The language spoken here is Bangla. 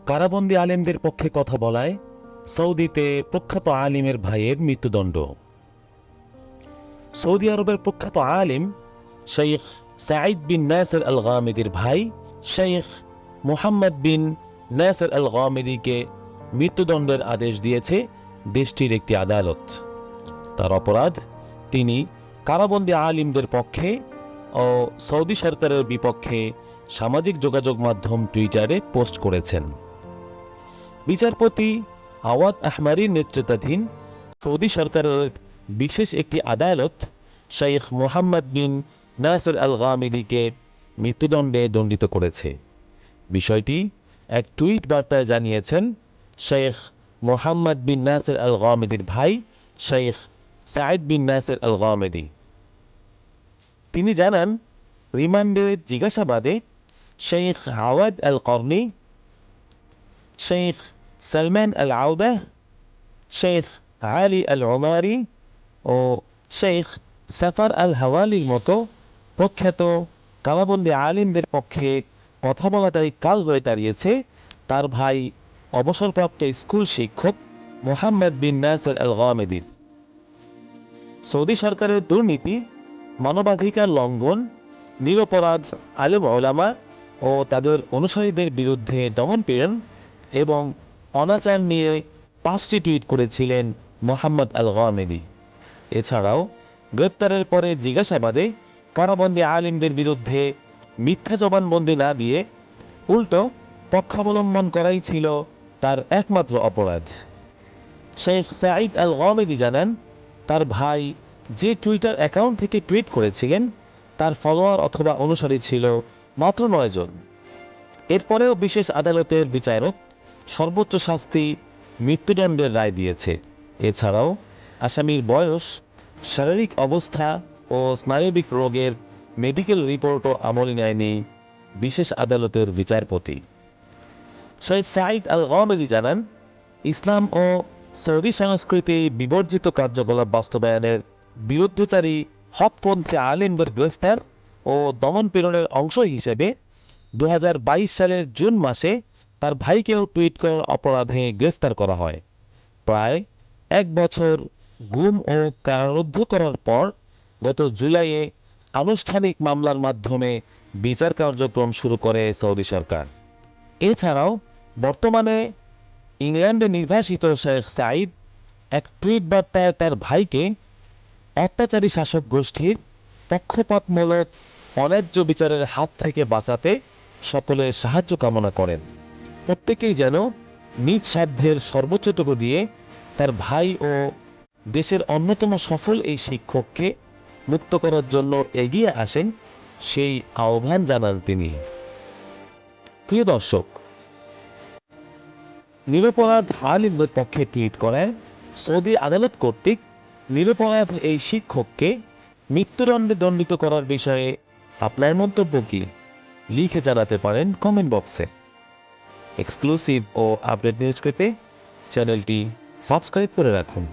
কারাবন্দী আলেমদের পক্ষে কথা বলায় সৌদিতে প্রখ্যাত আলিমের ভাইয়ের মৃত্যুদণ্ড। সৌদি আরবের প্রখ্যাত আলিম শেখ সাঈদ বিন নাসের আল গামিদির ভাই শেখ মুহাম্মদ বিন নাসের আল গামিদিকে মৃত্যুদণ্ডের আদেশ দিয়েছে দেশটির একটি আদালত। তার অপরাধ, তিনি কারাবন্দী আলিমদের পক্ষে ও সৌদি সরকারের বিপক্ষে সামাজিক যোগাযোগ মাধ্যম টুইটারে পোস্ট করেছেন। বিচারপতি আওয়াদ আহমারির নেতৃত্বাধীন সৌদি সরকারের বিশেষ একটি আদালত শেখ মুহাম্মদ বিন নাসের আল গামিদিকে মৃত্যুদণ্ডে দণ্ডিত করেছে। বিষয়টি এক টুইট বার্তায় জানিয়েছেন শেখ মুহাম্মদ বিন নাসের আল গামিদির ভাই শেখ সাঈদ বিন নাসের আল গামিদি। তিনি জানান, রিমান্ডে জিজ্ঞাসাবাদে শেখ আওয়াদ আল কর্নি, শেখ সালমান আল আউদা, শেখ আলী আল ওমারি ও শেখ সাফার আল হাওয়ালির মতো প্রখ্যাত কারাবন্দী আলিমদের পক্ষে কথা বলাটাই কাল হয়ে দাঁড়িয়েছে তার ভাই অবসরপ্রাপ্ত স্কুল শিক্ষক মুহাম্মদ বিন নাসের আল গামিদির। সৌদি সরকারের দুর্নীতি, মানবাধিকার লঙ্ঘন, নিরপরাধ আলেম ওলামা ও তাদের অনুসারীদের বিরুদ্ধে দমনপীড়ন এবং অনাচার নিয়ে 5টি টুইট করেছিলেন মুহাম্মদ আল গামিদি। এছাড়াও গ্রেপ্তারের পরে জিজ্ঞাসাবাদে কারাবন্দী আলিমদের বিরুদ্ধে মিথ্যা জবানবন্দি না দিয়ে উল্টো পক্ষাবলম্বন করাই ছিল তার একমাত্র অপরাধ। শেখ সাঈদ আল গামিদি জানান, তার ভাই যে টুইটার অ্যাকাউন্ট থেকে টুইট করেছিলেন তার ফলোয়ার অথবা অনুসারী ছিল মাত্র 9 জন। এরপরেও বিশেষ আদালতের বিচারক সর্বোচ্চ শাস্তি মৃত্যুদণ্ডের রায় দিয়েছে। এছাড়াও আসামির বয়স, শারীরিক অবস্থা ও স্নায়বিক রোগের মেডিকেল রিপোর্টও আমলে নেয়নি বিশেষ আদালতের বিচারপতি। শেখ সাঈদ আল গামিদি জানান, ইসলাম ও সৌদি সংস্কৃতি বিবর্জিত কার্যকলাপ বাস্তবায়নের বিরুদ্ধচারী হকপন্থী আলিমদের গ্রেফতার ও দমনপীড়নের অংশ হিসেবে 2022 সালের জুন মাসে তার ভাইকেও টুইট করার অপরাধে গ্রেফতার করা হয়। প্রায় 1 বছর গুম ও কারারুদ্ধ করার পর গত জুলাইয়ে আনুষ্ঠানিক মামলার মাধ্যমে বিচার কার্যক্রম শুরু করে সৌদি সরকার। এছাড়াও বর্তমানে ইংল্যান্ডে নির্বাসিত শেখ সাঈদ এক টুইট বার্তায় তার ভাইকে অত্যাচারী শাসক গোষ্ঠীর পক্ষপাতমূলক অন্যায্য বিচারের হাত থেকে বাঁচাতে সকলের সাহায্য কামনা করেন। প্রত্যেকেই যেন নিজ সাধ্যের সর্বোচ্চটুকু দিয়ে তার ভাই ও দেশের অন্যতম সফল এই শিক্ষককে মুক্ত করার জন্য এগিয়ে আসেন, সেই আহ্বান জানান তিনি। প্রিয় দর্শক, নিরপরাধ আলিমদের পক্ষে টুইট করায় সৌদি আদালত কর্তৃক নিরপরাধ এই শিক্ষককে মৃত্যুদণ্ডে দণ্ডিত করার বিষয়ে আপনার মন্তব্য কি? লিখে জানাতে পারেন কমেন্ট বক্সে। এক্সক্লুসিভ ও আপডেট নিউজ পেতে চ্যানেলটি সাবস্ক্রাইব করে রাখুন।